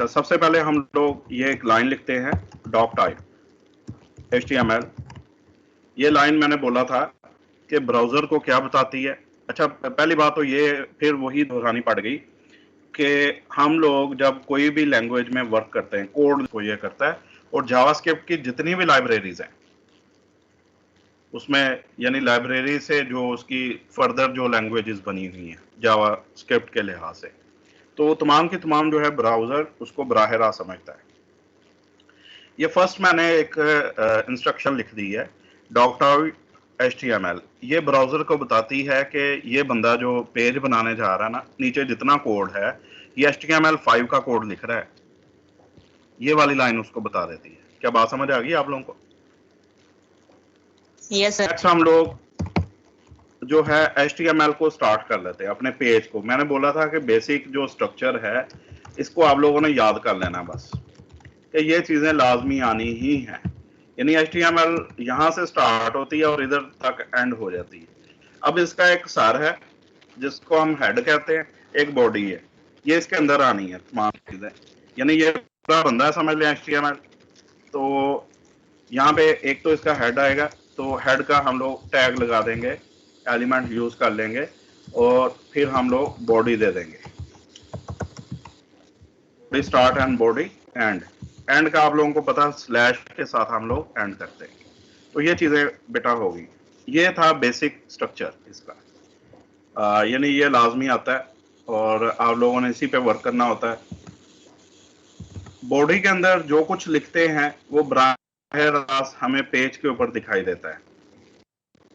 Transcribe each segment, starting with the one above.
अच्छा, सबसे पहले हम लोग ये एक लाइन लिखते हैं, डॉक टाइप HTML। ये लाइन मैंने बोला था कि ब्राउजर को क्या बताती है। अच्छा, पहली बात तो ये फिर वही दोहरानी पड़ गई कि हम लोग जब कोई भी लैंग्वेज में वर्क करते हैं, कोड को ये करता है, और जावास्क्रिप्ट की जितनी भी लाइब्रेरीज हैं उसमें, यानी लाइब्रेरी से जो उसकी फर्दर जो लैंग्वेजेस बनी हुई हैं जावास्क्रिप्ट के लिहाज से, तो तमाम की तमाम जो है ब्राउजर उसको बराह रास्त समझता है। ये फर्स्ट मैंने एक इंस्ट्रक्शन लिख दी है, doc.html। ये ब्राउजर को बताती है कि ये बंदा जो पेज बनाने जा रहा है ना, नीचे जितना कोड है ये HTML5 का कोड लिख रहा है, ये वाली लाइन उसको बता देती है। क्या बात समझ आ गई आप लोगों को? Yes sir. नेक्स्ट हम लोग जो है HTML को स्टार्ट कर लेते हैं, अपने पेज को। मैंने बोला था कि बेसिक जो स्ट्रक्चर है इसको आप लोगों ने याद कर लेना बस, कि ये चीजें लाजमी आनी ही हैं। यानी HTML यहाँ से स्टार्ट होती है और इधर तक एंड हो जाती है। अब इसका एक सार है जिसको हम हेड कहते हैं, एक बॉडी है, ये इसके अंदर आनी है तमाम चीजें। यानी ये पूरा बंदा है, समझ लें HTML। तो यहाँ पे एक तो इसका हेड आएगा, तो हेड का हम लोग टैग लगा देंगे, एलिमेंट यूज कर लेंगे, और फिर हम लोग बॉडी दे देंगे, body start and body and. And का आप लोगों को पता, स्लैश के साथ हम लोग एंड करते हैं। तो ये चीजें बेटा होगी। ये था बेसिक स्ट्रक्चर इसका, यानी ये लाजमी आता है और आप लोगों ने इसी पे वर्क करना होता है। बॉडी के अंदर जो कुछ लिखते हैं वो बराह रास्त हमें पेज के ऊपर दिखाई देता है।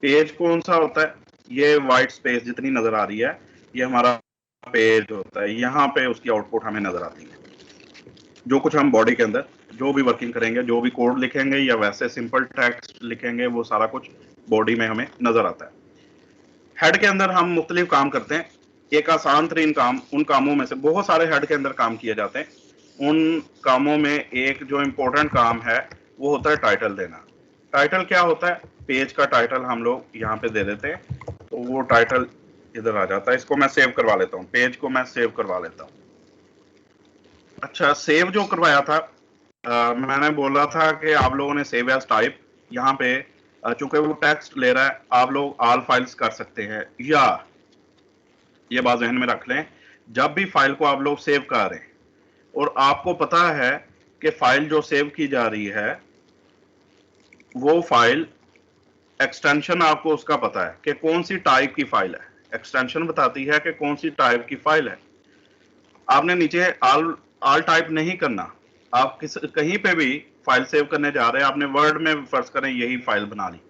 पेज कौन सा होता है? ये वाइट स्पेस जितनी नजर आ रही है ये हमारा पेज होता है। यहाँ पे उसकी आउटपुट हमें नजर आती है। जो कुछ हम बॉडी के अंदर जो भी वर्किंग करेंगे, जो भी कोड लिखेंगे या वैसे सिंपल टेक्स्ट लिखेंगे, वो सारा कुछ बॉडी में हमें नजर आता है। हेड के अंदर हम मुख्तलिफ काम करते हैं। एक आसान तरीन काम, उन कामों में से बहुत सारे हेड के अंदर काम किए जाते हैं, उन कामों में एक जो इम्पोर्टेंट काम है वो होता है टाइटल देना। टाइटल क्या होता है? पेज का टाइटल हम लोग यहाँ पे दे देते हैं, तो वो टाइटल इधर आ जाता है। इसको मैं सेव करवा लेता हूँ, पेज को मैं सेव करवा लेता हूँ। अच्छा, सेव जो करवाया था, मैंने बोला था कि आप लोगों ने सेव एज टाइप, यहाँ पे चूंकि वो टेक्स्ट ले रहा है, आप लोग ऑल फाइल्स कर सकते हैं, या ये बात ज़हन में रख लें, जब भी फाइल को आप लोग सेव कर रहे हैं और आपको पता है कि फाइल जो सेव की जा रही है वो फाइल, एक्सटेंशन आपको उसका पता है कि कौन सी टाइप की फाइल है, एक्सटेंशन बताती है कि कौन सी टाइप की फाइल है। आपने नीचे ऑल टाइप नहीं करना। आप कहीं पे भी फाइल सेव करने जा रहे हैं, आपने वर्ड में फर्ज करें यही फाइल बना ली,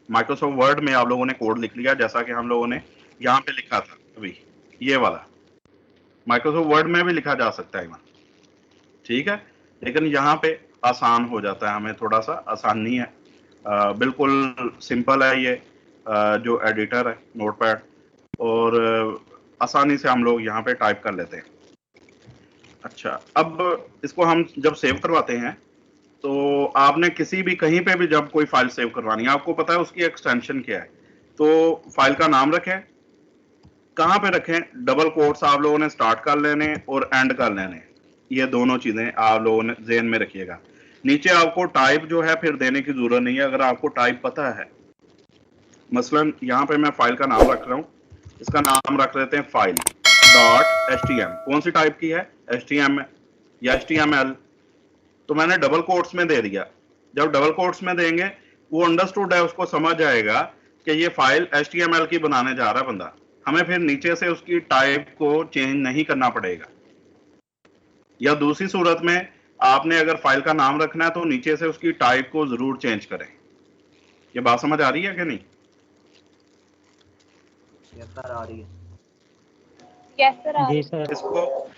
माइक्रोसॉफ्ट वर्ड में आप लोगों ने कोड लिख लिया, जैसा कि हम लोगों ने यहाँ पे लिखा था अभी, ये वाला माइक्रोसॉफ्ट वर्ड में भी लिखा जा सकता है, ठीक है, लेकिन यहाँ पे आसान हो जाता है, हमें थोड़ा सा आसानी है। बिल्कुल सिंपल है ये, जो एडिटर है नोटपैड, और आसानी से हम लोग यहाँ पे टाइप कर लेते हैं। अच्छा, अब इसको हम जब सेव करवाते हैं तो आपने किसी भी कहीं पे भी जब कोई फाइल सेव करवानी है, आपको पता है उसकी एक्सटेंशन क्या है, तो फाइल का नाम रखें। कहाँ पे रखें? डबल कोट्स आप लोगों ने स्टार्ट कर लेने और एंड कर लेने, ये दोनों चीजें आप लोगों ने ज़हन में रखिएगा। नीचे आपको टाइप जो है फिर देने की जरूरत नहीं है, अगर आपको टाइप पता है। मसलन यहाँ पे मैं फाइल का नाम रख रहा हूँ, इसका नाम रख लेते हैं फाइल डॉट HTML। कौन सी टाइप की है? HTML या HTML। तो मैंने डबल कोट्स में दे दिया। जब डबल कोट्स में देंगे वो अंडरस्टूड है, उसको समझ आएगा कि ये फाइल HTML की बनाने जा रहा है बंदा, हमें फिर नीचे से उसकी टाइप को चेंज नहीं करना पड़ेगा। या दूसरी सूरत में आपने अगर फाइल का नाम रखना है तो नीचे से उसकी टाइप को जरूर चेंज करें। ये बात समझ आ रही है कि नहीं? यस सर, आ रही है। यस सर, आ रही जी है। सर। इसको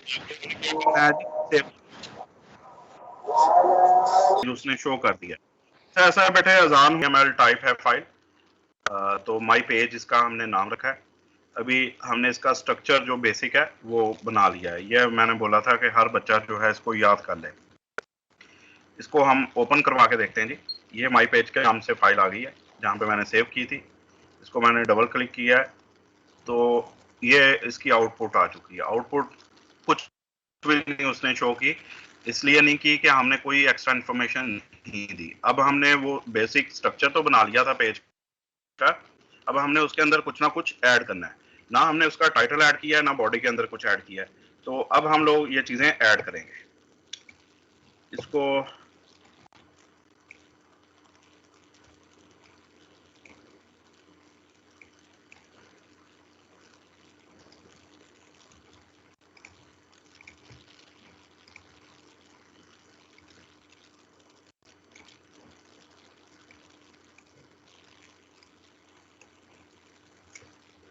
उसने शो कर दिया। ऐसा बेटे अजान HTML टाइप है फाइल, तो माई पेज इसका हमने नाम रखा है। अभी हमने इसका स्ट्रक्चर जो बेसिक है वो बना लिया है। ये मैंने बोला था कि हर बच्चा जो है इसको याद कर ले। इसको हम ओपन करवा के देखते हैं जी। ये माई पेज के नाम से फाइल आ गई है जहाँ पे मैंने सेव की थी। इसको मैंने डबल क्लिक किया है तो ये इसकी आउटपुट आ चुकी है। आउटपुट कुछ भी नहीं उसने शो की, इसलिए नहीं की कि हमने कोई एक्स्ट्रा इन्फॉर्मेशन नहीं दी। अब हमने वो बेसिक स्ट्रक्चर तो बना लिया था पेज का, अब हमने उसके अंदर कुछ ना कुछ ऐड करना है। ना हमने उसका टाइटल ऐड किया है, ना बॉडी के अंदर कुछ ऐड किया है, तो अब हम लोग ये चीजें ऐड करेंगे। इसको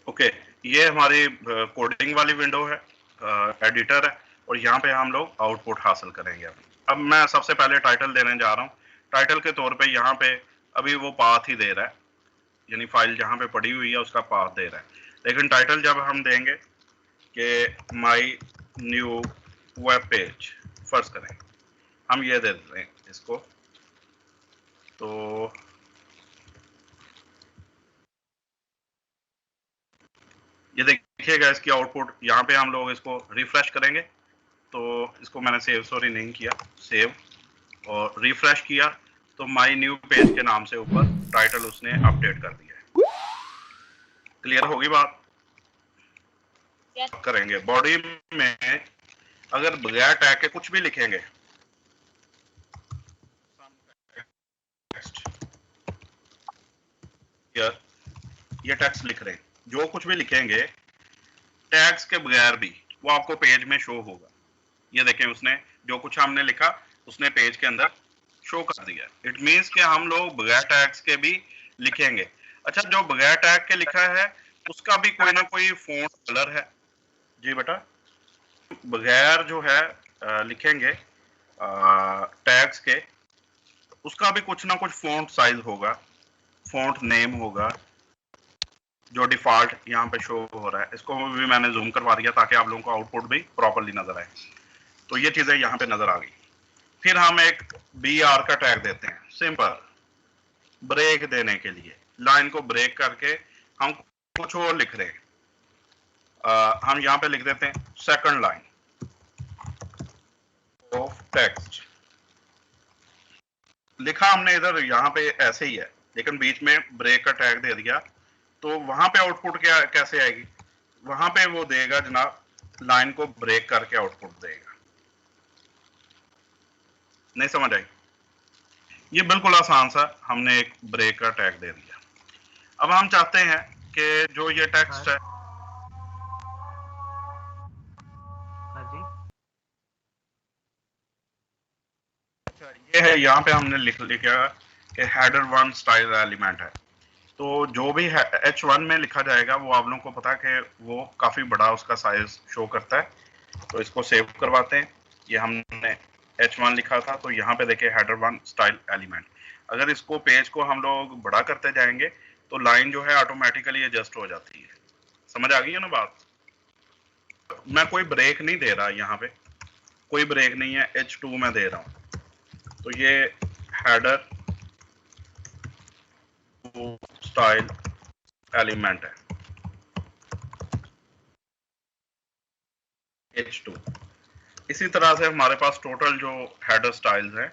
ओके, ये हमारी कोडिंग वाली विंडो है, एडिटर है, और यहाँ पे हम लोग आउटपुट हासिल करेंगे। अब मैं सबसे पहले टाइटल देने जा रहा हूँ। टाइटल के तौर पे यहाँ पे अभी वो पाथ ही दे रहा है, यानी फाइल जहाँ पे पड़ी हुई है उसका पाथ दे रहा है। लेकिन टाइटल जब हम देंगे कि my new web page first करें, हम ये दे देते हैं इसको। तो ये देखिएगा इसकी आउटपुट, यहाँ पे हम लोग इसको रिफ्रेश करेंगे, तो इसको मैंने सेव सॉरी नहीं किया, सेव और रिफ्रेश किया, तो माई न्यू पेज के नाम से ऊपर टाइटल उसने अपडेट कर दिया है। क्लियर होगी बात? yes, करेंगे बॉडी में अगर बगैर टैग के कुछ भी लिखेंगे, ये टेक्स्ट लिख रहे हैं, जो कुछ भी लिखेंगे टैग्स के बगैर भी वो आपको पेज में शो होगा। ये देखें, उसने जो कुछ हमने लिखा उसने पेज के अंदर शो कर दिया। इट मींस कि हम लोग बगैर टैग्स के भी लिखेंगे। अच्छा, जो बगैर टैग के लिखा है उसका भी कोई ना कोई फॉन्ट कलर है। जी बेटा, बगैर जो है लिखेंगे टैग्स के, उसका भी कुछ ना कुछ फॉन्ट साइज होगा, फॉन्ट नेम होगा, जो डिफॉल्ट यहाँ पे शो हो रहा है। इसको भी मैंने जूम करवा दिया ताकि आप लोगों को आउटपुट भी प्रॉपर्ली नजर आए। तो ये चीजें यहाँ पे नजर आ गई। फिर हम एक बी आर का टैग देते हैं, सिंपल ब्रेक देने के लिए, लाइन को ब्रेक करके हम कुछ और लिख रहे हैं। हम यहाँ पे लिख देते हैं सेकंड लाइन ऑफ टेक्स्ट। लिखा हमने इधर यहाँ पे ऐसे ही है, लेकिन बीच में ब्रेक का टैग दे दिया, तो वहां पे आउटपुट क्या कैसे आएगी? वहां पे वो देगा जनाब, लाइन को ब्रेक करके आउटपुट देगा। नहीं समझ आई? ये बिल्कुल आसान सा, हमने एक ब्रेक का टैग दे दिया। अब हम चाहते हैं कि जो ये टेक्स्ट है, ये है, यहाँ पे हमने लिख लिखा कि हेडर वन स्टाइल एलिमेंट है। तो जो भी है H1 में लिखा जाएगा वो आप लोगों को पता है कि वो काफी बड़ा उसका साइज शो करता है। तो इसको सेव करवाते हैं। ये हमने H1 लिखा था, तो यहाँ पे देखिए हेडर वन स्टाइल एलिमेंट। अगर इसको पेज को हम लोग बड़ा करते जाएंगे तो लाइन जो है ऑटोमेटिकली एडजस्ट हो जाती है। समझ आ गई है ना बात? मैं कोई ब्रेक नहीं दे रहा, यहाँ पे कोई ब्रेक नहीं है, H2 में दे रहा हूँ। तो ये हेडर स्टाइल एलिमेंट है H2। इसी तरह से हमारे पास टोटल जो हेडर स्टाइल्स हैं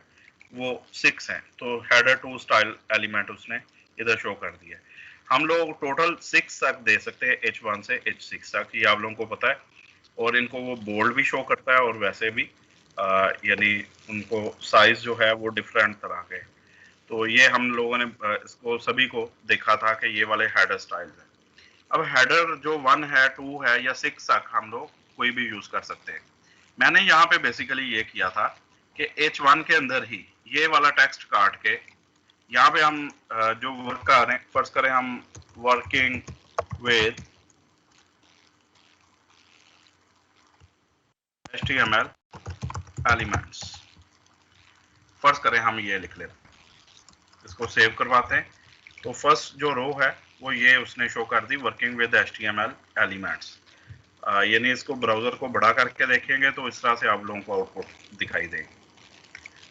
वो 6 हैं, तो हेडर 2 स्टाइल एलिमेंट उसने इधर शो कर दिया। हम लोग टोटल 6 तक दे सकते हैं, H1 से H6 तक, ये आप लोगों को पता है। और इनको वो बोल्ड भी शो करता है और वैसे भी यानी उनको साइज जो है वो डिफरेंट तरह के। तो ये हम लोगों ने इसको सभी को देखा था कि ये वाले हेडर स्टाइल है। अब हेडर जो 1 है, 2 है या 6 तक हम लोग कोई भी यूज कर सकते हैं। मैंने यहाँ पे बेसिकली ये किया था कि H1 के अंदर ही ये वाला टेक्स्ट काट के यहाँ पे हम जो वर्क कर रहे हैं, फर्ज करें हम वर्किंग विद HTML एलिमेंट्स, फर्ज करें हम ये लिख लेते हैं। इसको सेव करवाते हैं। तो फर्स्ट जो रो है वो ये उसने शो कर दी, वर्किंग विद HTML एलिमेंट्स। यानी इसको ब्राउजर को बड़ा करके देखेंगे तो इस तरह से आप लोगों को आउटपुट दिखाई देगी।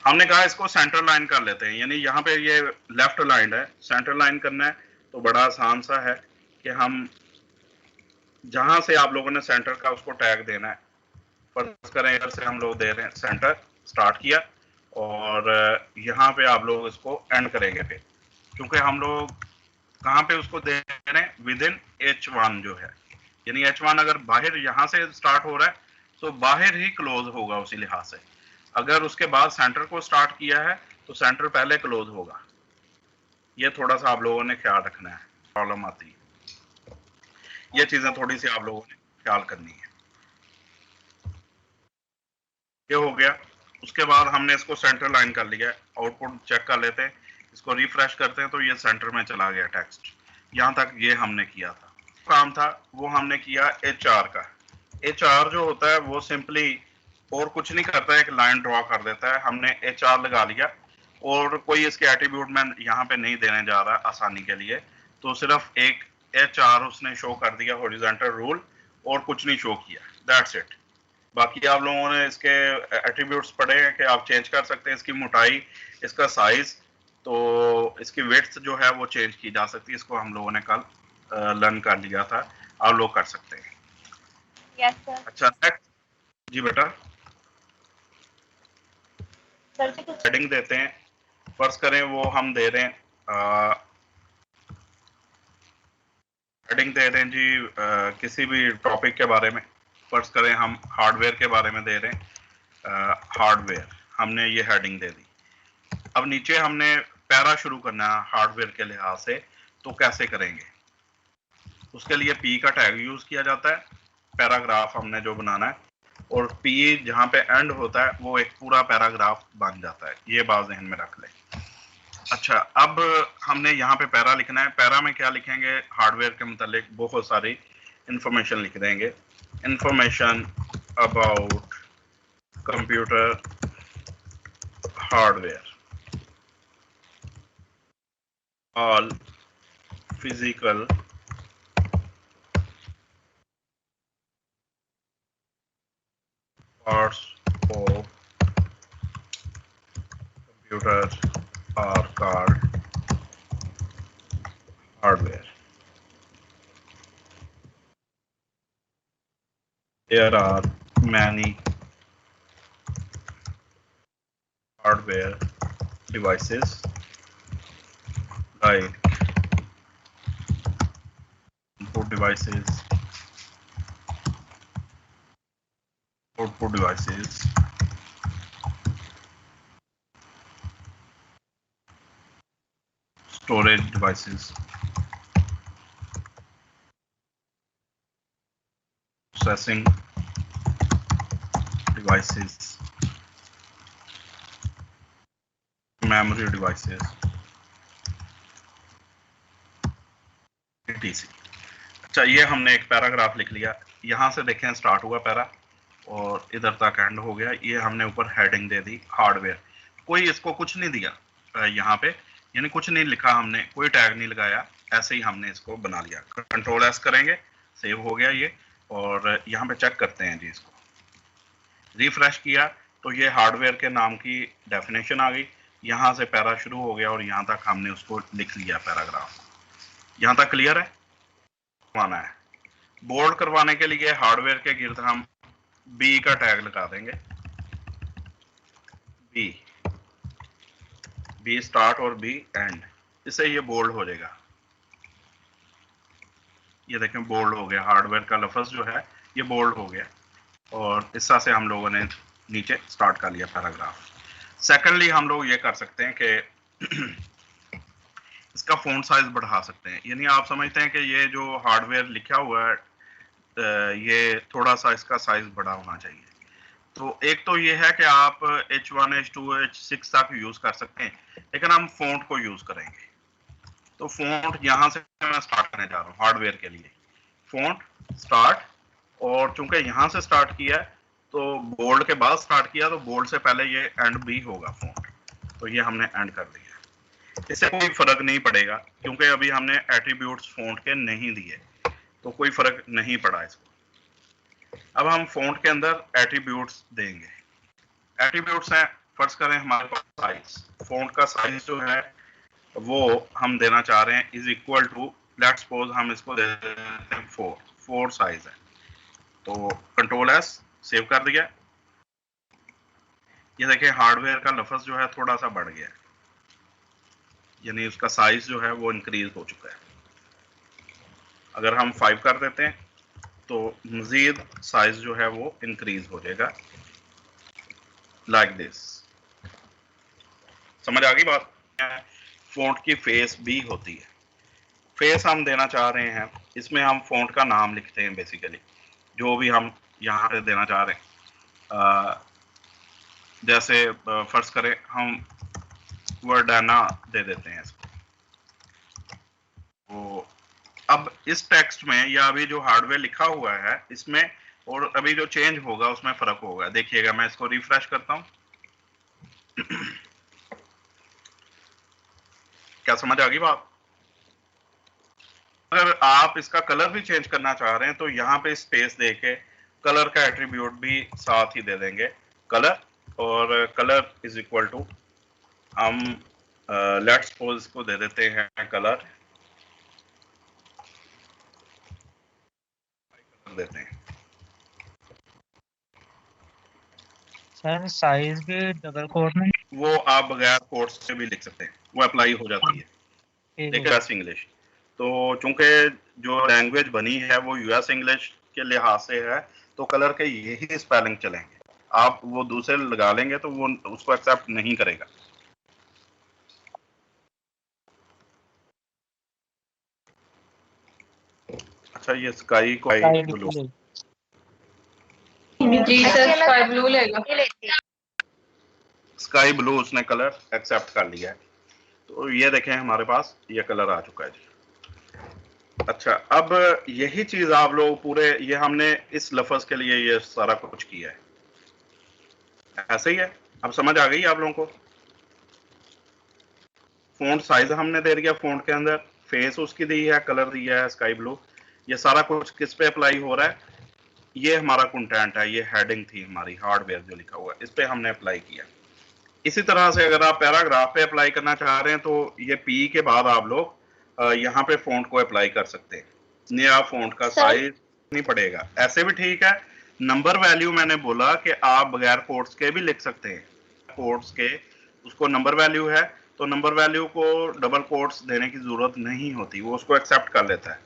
हमने कहा इसको सेंटर लाइन कर लेते हैं, यानी यहाँ पे ये लेफ्ट लाइन है, सेंटर लाइन करना है तो बड़ा आसान सा है कि हम जहां से आप लोगों ने सेंटर का उसको टैग देना है, फर्ज करें इधर से हम लोग दे रहे हैं सेंटर स्टार्ट किया और यहाँ पे आप लोग इसको एंड करेंगे फिर, क्योंकि हम लोग कहाँ पे उसको दे रहे हैं विद इन H1 जो है, यानी H1 अगर बाहर यहाँ से स्टार्ट हो रहा है तो बाहर ही क्लोज होगा उसी लिहाज से। अगर उसके बाद सेंटर को स्टार्ट किया है तो सेंटर पहले क्लोज होगा। ये थोड़ा सा आप लोगों ने ख्याल रखना है, प्रॉब्लम आती है। ये चीजें थोड़ी सी आप लोगों ने ख्याल करनी है। ये हो गया। उसके बाद हमने इसको सेंटर लाइन कर लिया है। आउटपुट चेक कर लेते हैं, इसको रिफ्रेश करते हैं तो ये सेंटर में चला गया टेक्स्ट। यहाँ तक ये हमने किया था, काम था वो हमने किया HR का। HR जो होता है वो सिंपली और कुछ नहीं करता है, एक लाइन ड्रॉ कर देता है। हमने HR लगा लिया और कोई इसके एट्रीब्यूट मैं यहाँ पे नहीं देने जा रहा आसानी के लिए, तो सिर्फ एक HR उसने शो कर दिया हॉरिजॉन्टल रूल और कुछ नहीं शो किया, दैट्स इट। बाकी आप लोगों ने इसके एट्रीब्यूट्स पढ़े हैं कि आप चेंज कर सकते हैं इसकी मोटाई, इसका साइज, तो इसकी विड्थ जो है वो चेंज की जा सकती है। इसको हम लोगों ने कल लर्न कर लिया था, आप लोग कर सकते हैं। Yes sir. अच्छा नेक्स्ट जी बेटा, हेडिंग देते हैं। फर्ज करें वो हम दे रहे हैं हेडिंग दे रहे हैं जी किसी भी टॉपिक के बारे में। फर्ज करें हम हार्डवेयर के बारे में दे रहे हैं, हार्डवेयर, हमने ये हेडिंग दे दी। अब नीचे हमने पैरा शुरू करना है हार्डवेयर के लिहाज से, तो कैसे करेंगे? उसके लिए P का टैग यूज किया जाता है, पैराग्राफ हमने जो बनाना है, और P जहाँ पे एंड होता है वो एक पूरा पैराग्राफ बन जाता है। ये बात ध्यान में रख लें। अच्छा, अब हमने यहाँ पे पैरा लिखना है। पैरा में क्या लिखेंगे? हार्डवेयर के मुतालिक बहुत सारी इंफॉर्मेशन लिख देंगे। Information about computer hardware, all physical parts of computer are called hardware. There are many hardware devices like input devices, output devices, storage devices, processing devices, memory devices, etc. अच्छा, ये हमने एक पैराग्राफ लिख लिया। यहाँ से देखें स्टार्ट हुआ पैरा और इधर तक एंड हो गया। ये हमने ऊपर हेडिंग दे दी हार्डवेयर। कोई इसको कुछ नहीं दिया यहाँ पे, यानी कुछ नहीं लिखा हमने, कोई टैग नहीं लगाया, ऐसे ही हमने इसको बना लिया। कंट्रोल एस करेंगे, सेव हो गया ये। और यहाँ पे चेक करते हैं जी, इसको रिफ्रेश किया तो ये हार्डवेयर के नाम की डेफिनेशन आ गई। यहाँ से पैरा शुरू हो गया और यहाँ तक हमने उसको लिख लिया पैराग्राफ। यहाँ तक क्लियर है? करवाना है, बोल्ड करवाने के लिए हार्डवेयर के गिर्द हम बी का टैग लगा देंगे। बी स्टार्ट और बी एंड, इससे ये बोल्ड हो जाएगा। ये देखें बोल्ड हो गया, हार्डवेयर का लफ्ज जो है ये बोल्ड हो गया। और इस तरह से हम लोगों ने नीचे स्टार्ट कर लिया पैराग्राफ। सेकेंडली हम लोग ये कर सकते हैं कि इसका फ़ॉन्ट साइज बढ़ा सकते हैं। यानी आप समझते हैं कि ये जो हार्डवेयर लिखा हुआ है ये थोड़ा सा इसका साइज बड़ा होना चाहिए। तो एक तो ये है कि आप H1, H2, H6 तक यूज कर सकते हैं, लेकिन हम फ़ॉन्ट को यूज करेंगे। तो फ़ॉन्ट यहाँ से मैं स्टार्ट करने जा रहा हूँ हार्डवेयर के लिए। फ़ॉन्ट स्टार्ट, और चूंकि यहाँ से स्टार्ट किया है तो बोल्ड के बाद स्टार्ट किया, तो बोल्ड से पहले ये एंड बी होगा फ़ॉन्ट, तो ये हमने एंड कर दिया। इससे कोई फर्क नहीं पड़ेगा क्योंकि अभी हमने एट्रीब्यूट्स फ़ॉन्ट के नहीं दिए, तो कोई फर्क नहीं पड़ा इसको। अब हम फ़ॉन्ट के अंदर एट्रीब्यूट्स देंगे। एट्रीब्यूट्स हैं, फर्ज करें हमारे पास साइज, फ़ॉन्ट का साइज जो है वो हम देना चाह रहे हैं is equal to, let's suppose हम इसको दे देते हैं 4 साइज है। तो कंट्रोल एस, सेव कर दिया। ये देखिए हार्डवेयर का लफ्ज जो है थोड़ा सा बढ़ गया है, यानी उसका साइज जो है वो इंक्रीज हो चुका है। अगर हम 5 कर देते हैं तो मजीद साइज जो है वो इंक्रीज हो जाएगा, लाइक दिस। समझ आ गई बात? फ़ॉन्ट की फेस भी होती है। फेस हम देना चाह रहे हैं, इसमें हम फ़ॉन्ट का नाम लिखते हैं बेसिकली, जो भी हम यहाँ पे देना चाह रहे हैं। जैसे फर्ज करें हम वर्डाना दे देते हैं इसको। तो अब इस टेक्स्ट में या अभी जो हार्डवेयर लिखा हुआ है इसमें और अभी जो चेंज होगा उसमें फर्क होगा। देखिएगा मैं इसको रिफ्रेश करता हूं। क्या समझ आ गई बात? अगर आप इसका कलर भी चेंज करना चाह रहे हैं तो यहाँ पे स्पेस देके कलर का एट्रीब्यूट भी साथ ही दे देंगे, कलर, और कलर इज इक्वल टू हम लेट्स सपोज इसको दे देते हैं कलर देते हैं। सर साइज भी डबल कोट में? वो आप बगैर कोट्स से भी लिख सकते हैं, वो अप्लाई हो जाती है। ठीक देखिए यूएस इंग्लिश, तो चूंकि जो लैंग्वेज बनी है वो यूएस इंग्लिश के लिहाज से है, तो कलर के यही स्पेलिंग चलेंगे। आप वो दूसरे लगा लेंगे तो वो उसको एक्सेप्ट नहीं करेगा। अच्छा, ये स्काई को ब्लू, जी सर स्काई ब्लू लेगा। स्काई ब्लू उसने कलर एक्सेप्ट कर लिया है। तो ये देखें हमारे पास ये कलर आ चुका है जी। अच्छा, अब यही चीज आप लोग पूरे, ये हमने इस लफ्ज के लिए ये सारा कुछ किया है, ऐसे ही है। अब समझ आ गई आप लोगों को? फ़ॉन्ट साइज हमने दे दिया, फ़ॉन्ट के अंदर फेस उसकी दी है, कलर दिया है स्काई ब्लू। ये सारा कुछ किस पे अप्लाई हो रहा है? ये हमारा कंटेंट है, ये हेडिंग थी हमारी हार्डवेयर जो लिखा हुआ है, इस पे हमने अप्लाई किया। इसी तरह से अगर आप पैराग्राफ पे अप्लाई करना चाह रहे हैं तो ये पी के बाद आप लोग यहाँ पे फ़ॉन्ट को अप्लाई कर सकते हैं। नया फ़ॉन्ट का साइज नहीं पड़ेगा, ऐसे भी ठीक है। नंबर वैल्यू मैंने बोला कि आप बगैर कोट्स के भी लिख सकते हैं, कोट्स के उसको नंबर वैल्यू है तो नंबर वैल्यू को डबल कोट्स देने की जरूरत नहीं होती, वो उसको एक्सेप्ट कर लेता है।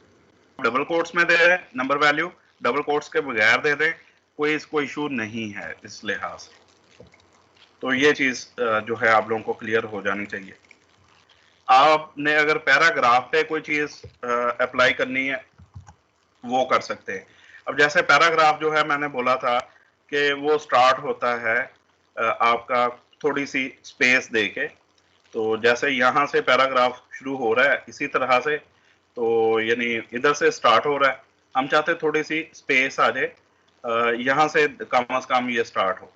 डबल कोट्स में दे रहे नंबर वैल्यू, डबल कोट्स के बगैर दे दें, कोई इसको इशू नहीं है इस लिहाज से। तो ये चीज जो है आप लोगों को क्लियर हो जानी चाहिए। आपने अगर पैराग्राफ पे कोई चीज अप्लाई करनी है वो कर सकते हैं। अब जैसे पैराग्राफ जो है मैंने बोला था कि वो स्टार्ट होता है आपका थोड़ी सी स्पेस देके, तो जैसे यहाँ से पैराग्राफ शुरू हो रहा है इसी तरह से, तो यानी इधर से स्टार्ट हो रहा है, हम चाहते थोड़ी सी स्पेस आ जाए, यहाँ से कम से कम ये स्टार्ट हो।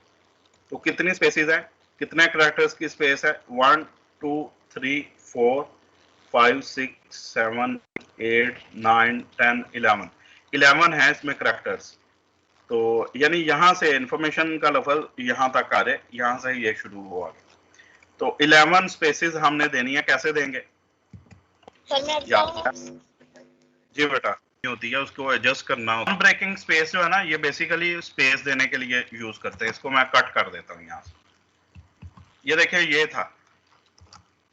तो कितनी स्पेसेस हैं, कितने कैरेक्टर्स की स्पेस है? 1 2 3 4 5 6 7 8 9 10 11 है इसमें कैरेक्टर्स। तो यानी यहाँ से इंफॉर्मेशन का लफज यहाँ तक आ जाए, यहाँ से ये शुरू हो आगे। तो 11 स्पेसेस हमने देनी है, कैसे देंगे? सर मैं जी बेटा, होती है उसको एडजस्ट करना होता है। ब्रेकिंग स्पेस जो है ना, ये बेसिकली स्पेस देने के लिए यूज करते हैं। इसको मैं कट कर देता हूँ यहाँ से। ये देखिए ये था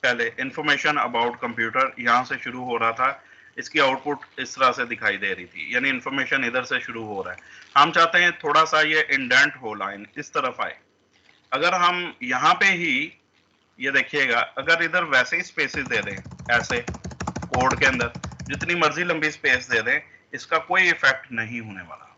पहले इंफॉर्मेशन अबाउट कंप्यूटर, यहाँ से शुरू हो रहा था, इसकी आउटपुट इस तरह से दिखाई दे रही थी, यानी इंफॉर्मेशन इधर से शुरू हो रहा है। हम चाहते हैं थोड़ा सा ये इंडेंट हो, लाइन इस तरफ आए। अगर हम यहाँ पे ही ये देखिएगा, अगर इधर वैसे ही स्पेसेस दे दें ऐसे कोड के अंदर जितनी मर्जी लंबी स्पेस दे दें, इसका कोई इफेक्ट नहीं होने वाला,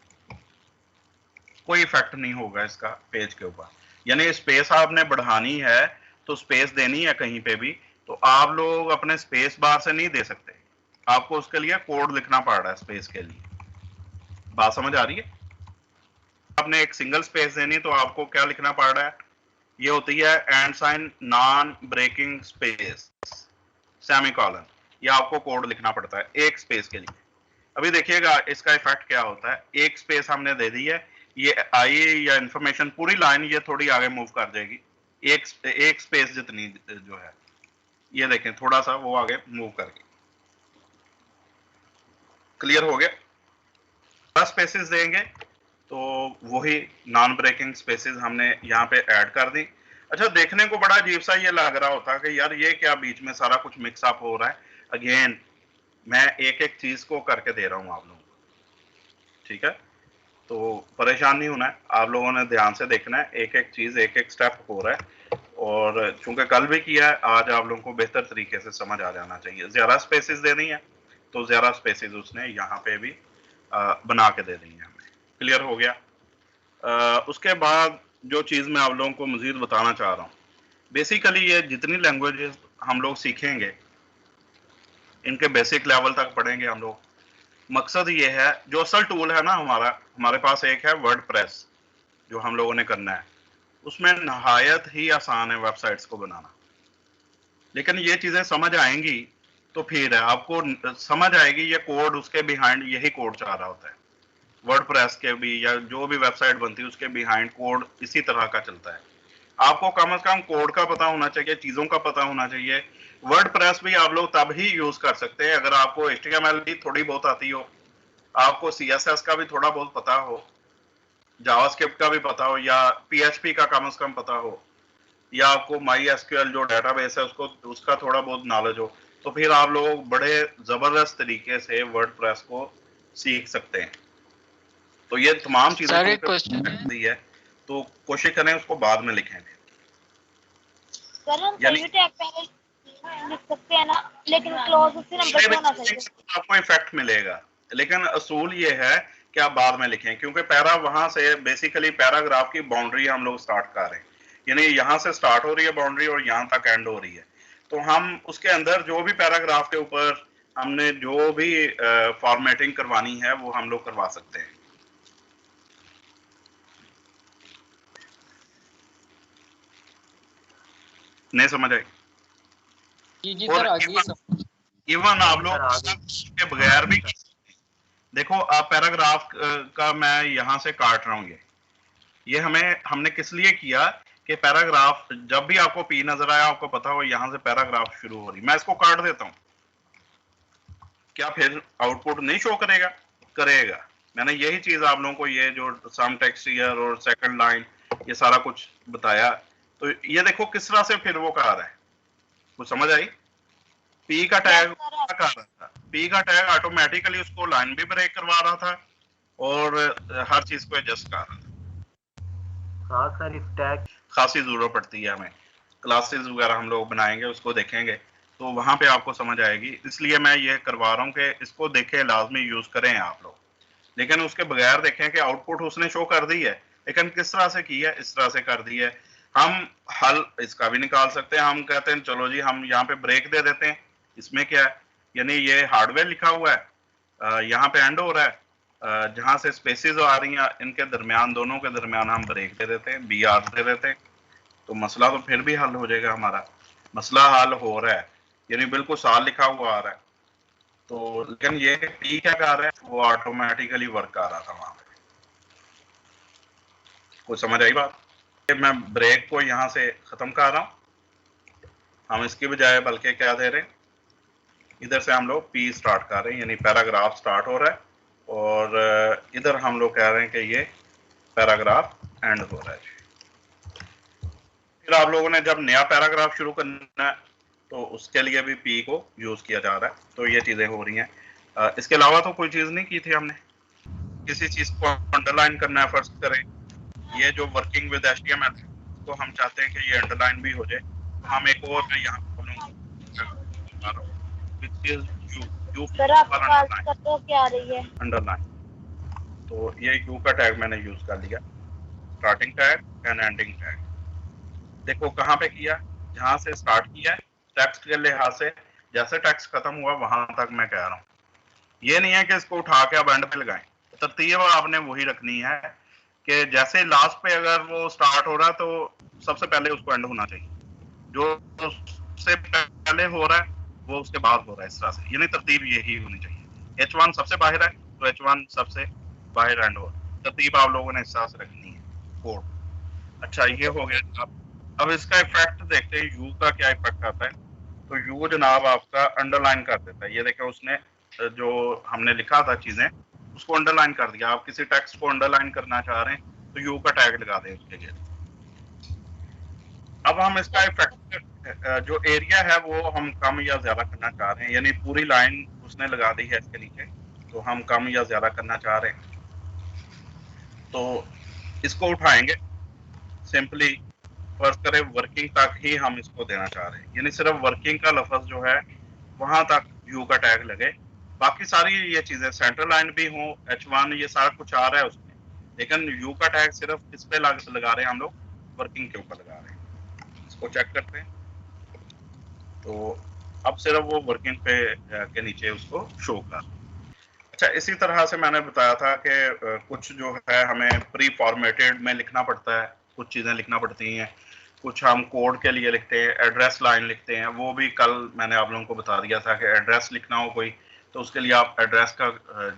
कोई इफेक्ट नहीं होगा इसका पेज के ऊपर। यानी स्पेस आपने बढ़ानी है तो स्पेस देनी है कहीं पे भी, तो आप लोग अपने स्पेस बार से नहीं दे सकते, आपको उसके लिए कोड लिखना पड़ रहा है स्पेस के लिए। बात समझ आ रही है? आपने एक सिंगल स्पेस देनी तो आपको क्या लिखना पड़ रहा है? ये होती है and sign non breaking space semicolon, ये आपको कोड लिखना पड़ता है एक स्पेस के लिए। अभी देखिएगा इसका इफेक्ट क्या होता है। एक स्पेस हमने दे दी है, ये आई या इंफॉर्मेशन पूरी लाइन ये थोड़ी आगे मूव कर जाएगी, एक स्पेस जितनी जो है, ये देखें थोड़ा सा वो आगे मूव करके। क्लियर हो गया? 10 स्पेसेस देंगे तो वही नॉन ब्रेकिंग स्पेसेस हमने यहाँ पे ऐड कर दी। अच्छा, देखने को बड़ा अजीब सा ये लग रहा होता कि यार ये क्या बीच में सारा कुछ मिक्स अप हो रहा है। अगेन मैं एक एक चीज को करके दे रहा हूँ आप लोगों को, ठीक है? तो परेशान नहीं होना है, आप लोगों ने ध्यान से देखना है, एक एक चीज एक एक स्टेप हो रहा है। और चूंकि कल भी किया है, आज आप लोगों को बेहतर तरीके से समझ आ जाना चाहिए। ज्यादा स्पेसेस देनी है तो ज्यादा स्पेसेस उसने यहाँ पे भी बना के दे दी है हमें। क्लियर हो गया? उसके बाद जो चीज मैं आप लोगों को मजीद बताना चाह रहा हूँ, बेसिकली ये जितनी लैंग्वेजेस हम लोग सीखेंगे, इनके बेसिक लेवल तक पढ़ेंगे हम लोग। मकसद ये है, जो असल टूल है ना हमारे पास एक है वर्डप्रेस, जो हम लोगों ने करना है। उसमें नहायत ही आसान है वेबसाइट्स को बनाना, लेकिन ये चीजें समझ आएंगी तो फिर है आपको समझ आएगी ये कोड, उसके बिहाइंड यही कोड चाह रहा होता है। वर्डप्रेस के भी या जो भी वेबसाइट बनती है उसके बिहाइंड कोड इसी तरह का चलता है। आपको कम से कम कोड का पता होना चाहिए, चीजों का पता होना चाहिए। वर्डप्रेस भी आप लोग तब ही यूज कर सकते हैं अगर आपको HTML भी थोड़ी बहुत आती हो, आपको CSS का भी थोड़ा बहुत पता हो, जावास्क्रिप्ट का भी पता हो, या PHP का कम से कम पता हो, या आपको MySQL जो डेटाबेस है उसका थोड़ा बहुत नॉलेज हो, तो फिर आप लोग बड़े जबरदस्त तरीके से वर्डप्रेस को सीख सकते हैं। तो ये तमाम चीजें सर एक क्वेश्चन दी है, तो कोशिश करें उसको बाद में लिखेंगे। सर हम यानी- सभी टैग पहले लिख सकते हैं ना, लेकिन क्लॉज से नंबर होना चाहिए। आपको इफेक्ट मिलेगा, लेकिन असूल ये है कि आप बाद में लिखें, क्योंकि पैरा वहां से बेसिकली पैराग्राफ की बाउंड्री हम लोग स्टार्ट कर रहे हैं, यानी यहाँ से स्टार्ट हो रही है बाउंड्री और यहाँ तक एंड हो रही है। तो हम उसके अंदर जो भी पैराग्राफ के ऊपर हमने जो भी फॉर्मेटिंग करवानी है वो हम लोग करवा सकते हैं। नहीं समझ आई? जी और सर आगे इवन आप लोग के बगैर भी देखो, आप पैराग्राफ का मैं यहाँ से काट रहा हूँ, ये हमने किस लिए किया कि पैराग्राफ जब भी आपको P नजर आया, आपको पता हो यहाँ से पैराग्राफ शुरू हो रही, मैं इसको काट देता हूँ, क्या फिर आउटपुट नहीं शो करेगा? करेगा। मैंने यही चीज आप लोगों को ये जो सम टेक्स्ट ईयर और सेकंड लाइन ये सारा कुछ बताया। तो ये देखो किस तरह से फिर वो कहा रहा है, कुछ समझ आई? P का टैग कर रहा था, P का टैग ऑटोमेटिकली उसको लाइन भी ब्रेक करवा रहा था और हर चीज को एडजस्ट कर रहा था। हाँ सर, इस टैग खासी जरूरत पड़ती है हमें, क्लासेस वगैरह हम लोग बनाएंगे, उसको देखेंगे तो वहां पे आपको समझ आएगी। इसलिए मैं ये करवा रहा हूँ कि इसको देखें, लाजमी यूज करें आप लोग, लेकिन उसके बगैर देखें कि आउटपुट उसने शो कर दी है, लेकिन किस तरह से की है, इस तरह से कर दी है। हम हल इसका भी निकाल सकते हैं, हम कहते हैं चलो जी हम यहाँ पे ब्रेक दे देते हैं, इसमें क्या है, यानी ये हार्डवेयर लिखा हुआ है, यहाँ पे एंड हो रहा है, जहां से स्पेसेस आ रही हैं इनके दरमियान, दोनों के दरमियान हम ब्रेक दे देते हैं, BR दे देते हैं, तो मसला तो फिर भी हल हो जाएगा। हमारा मसला हल हो रहा है, यानी बिल्कुल साल लिखा हुआ आ रहा है। तो लेकिन ये P क्या कर रहा है, वो ऑटोमेटिकली वर्क कर रहा था वहां पे। कुछ समझ आई बात? मैं ब्रेक को यहाँ से खत्म कर रहा हूँ, हम इसकी बजाय बल्कि क्या दे रहे हैं, इधर से हम लोग P स्टार्ट कर रहे हैं, यानी पैराग्राफ स्टार्ट हो रहा है, और इधर हम लोग कह रहे हैं कि ये पैराग्राफ एंड हो रहा है। फिर आप लोगों ने जब नया पैराग्राफ शुरू करना है तो उसके लिए भी P को यूज किया जा रहा है। तो ये चीजें हो रही हैं। इसके अलावा तो कोई चीज नहीं की थी हमने। किसी चीज को अंडरलाइन करना है, फर्स्ट करें ये जो वर्किंग विद HTML तो हम चाहते हैं कि ये अंडरलाइन भी हो जाए। तो हम एक और मैं यहाँ सर आप करते हो क्या आ रही है अंडरलाइन, तो ये U का टैग मैंने यूज कर लिया, starting tag and ending tag. देखो कहाँ पे किया, जहां से स्टार्ट किया टेक्स्ट के लिहाज से, जैसे टेक्स्ट खत्म हुआ वहां तक मैं कह रहा हूँ। ये नहीं है कि इसको उठा के अब एंड पे लगाएं, तरतीब आपने वही रखनी है कि जैसे लास्ट पे अगर वो स्टार्ट हो रहा तो सबसे पहले उसको एंड होना चाहिए, जो उससे पहले हो रहा है वो उसके बाद हो रहा है, इस तरह से, यानी तरतीब यही होनी चाहिए। H1 सबसे बाहर है तो H1 सबसे बाहर एंड हो, तरतीब आप लोगों ने इस तरह से रखनी है कोड। अच्छा ये हो गया। अब इसका इफेक्ट देखते हैं, U का क्या इफेक्ट आता है। तो U जनाब आपका अंडरलाइन कर देता है। ये देखें उसने जो हमने लिखा था चीजें उसको अंडरलाइन कर दिया। आप किसी टेक्स्ट को अंडरलाइन करना चाह रहे हैं तो यू का टैग लगा दें उसके लिए। अब हम इसका इफेक्ट जो एरिया है वो हम कम या ज्यादा करना चाह रहे हैं, यानी पूरी लाइन उसने लगा दी है इसके नीचे, तो हम कम या ज्यादा करना चाह रहे हैं तो इसको उठाएंगे सिंपली। फर्ज करें वर्किंग तक ही हम इसको देना चाह रहे हैं, यानी सिर्फ वर्किंग का लफ्ज जो है वहां तक यू का टैग लगे। बाकी सारी ये चीजें सेंटर लाइन भी हो, H1 ये सारा कुछ आ रहा है उसमें, लेकिन यू का टैग सिर्फ इस पे लगा रहे हैं हम लोग, वर्किंग के ऊपर लगा रहे हैं। इसको चेक करते हैं तो अब सिर्फ वो वर्किंग पे के नीचे उसको शो कर। अच्छा, इसी तरह से मैंने बताया था कि कुछ जो है हमें प्री फॉर्मेटेड में लिखना पड़ता है, कुछ चीजें लिखना पड़ती हैं, कुछ हम कोड के लिए लिखते हैं, एड्रेस लाइन लिखते हैं। वो भी कल मैंने आप लोगों को बता दिया था कि एड्रेस लिखना हो कोई तो उसके लिए आप एड्रेस का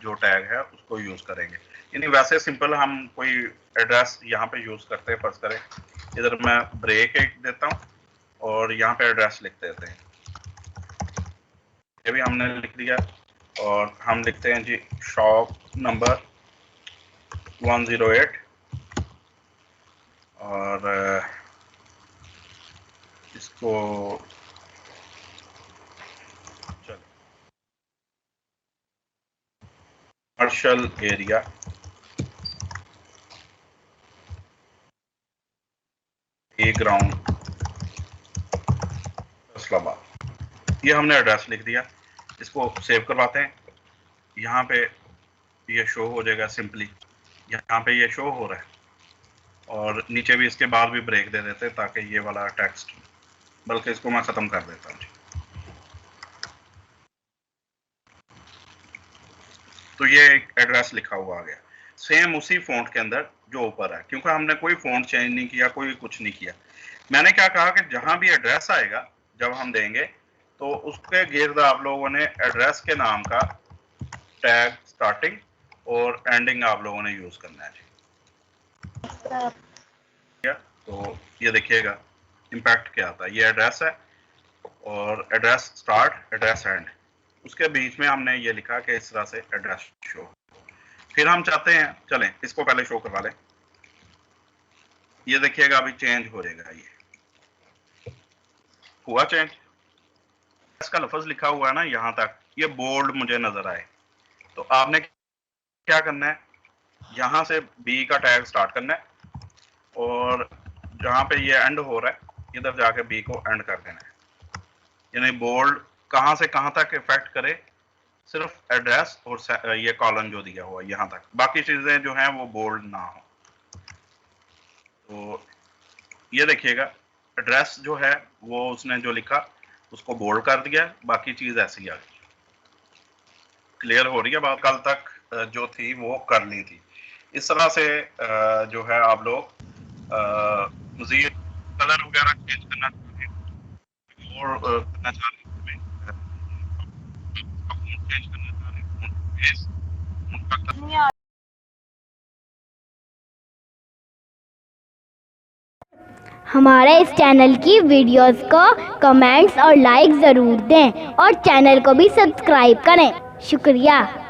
जो टैग है उसको यूज करेंगे। यानी वैसे सिंपल हम कोई एड्रेस यहाँ पे यूज करते हैं। फर्ज करें इधर मैं ब्रेक एक देता हूँ और यहाँ पे एड्रेस लिख देते हैं, ये भी हमने लिख दिया। और हम लिखते हैं जी शॉप नंबर 108 और इसको चलो commercial area A ground Islamabad, ये हमने एड्रेस लिख दिया। इसको सेव करवाते हैं, यहाँ पे ये शो हो जाएगा सिंपली, यहाँ पे ये शो हो रहा है और नीचे भी इसके बाद भी ब्रेक दे देते हैं ताकि ये वाला टेक्स्ट, बल्कि इसको मैं खत्म कर देता हूँ। तो ये एक एड्रेस लिखा हुआ आ गया सेम उसी फ़ॉन्ट के अंदर जो ऊपर है, क्योंकि हमने कोई फ़ॉन्ट चेंज नहीं किया, कोई कुछ नहीं किया। मैंने क्या कहा कि जहां भी एड्रेस आएगा जब हम देंगे तो उसके गिर्द आप लोगों ने एड्रेस के नाम का टैग स्टार्टिंग और एंडिंग आप लोगों ने यूज करना है। तो ये देखिएगा इम्पैक्ट क्या आता है। ये एड्रेस है और एड्रेस स्टार्ट एड्रेस एंड, उसके बीच में हमने ये लिखा कि इस तरह से एड्रेस शो। फिर हम चाहते हैं, चलें इसको पहले शो करवा लें। ये देखिएगा अभी चेंज हो जाएगा, ये हुआ चेंज। इसका लफ्ज लिखा हुआ है ना यहाँ तक, ये बोल्ड मुझे नजर आए तो आपने क्या करना है, यहाँ से बी का टैग स्टार्ट करना है और जहाँ पे ये एंड हो रहा है इधर जाके बी को एंड कर देना है। यानी बोल्ड कहाँ से कहाँ तक इफेक्ट करे, सिर्फ एड्रेस और ये कॉलम जो दिया हुआ यहाँ तक, बाकी चीजें जो हैं वो बोल्ड ना हो। तो ये देखिएगा एड्रेस जो है वो उसने जो लिखा उसको बोल्ड कर दिया, बाकी चीज ऐसी आ गई। क्लियर हो रही है बात? कल तक जो थी वो कर ली थी। इस तरह से जो है आप लोग मज़ीद कलर वगैरह चेंज करना चाहते हैं और करना चाह रहे हैं, चेंज करना चाह रहे हैं, हमारे इस चैनल की वीडियोस को कमेंट्स और लाइक ज़रूर दें और चैनल को भी सब्सक्राइब करें। शुक्रिया।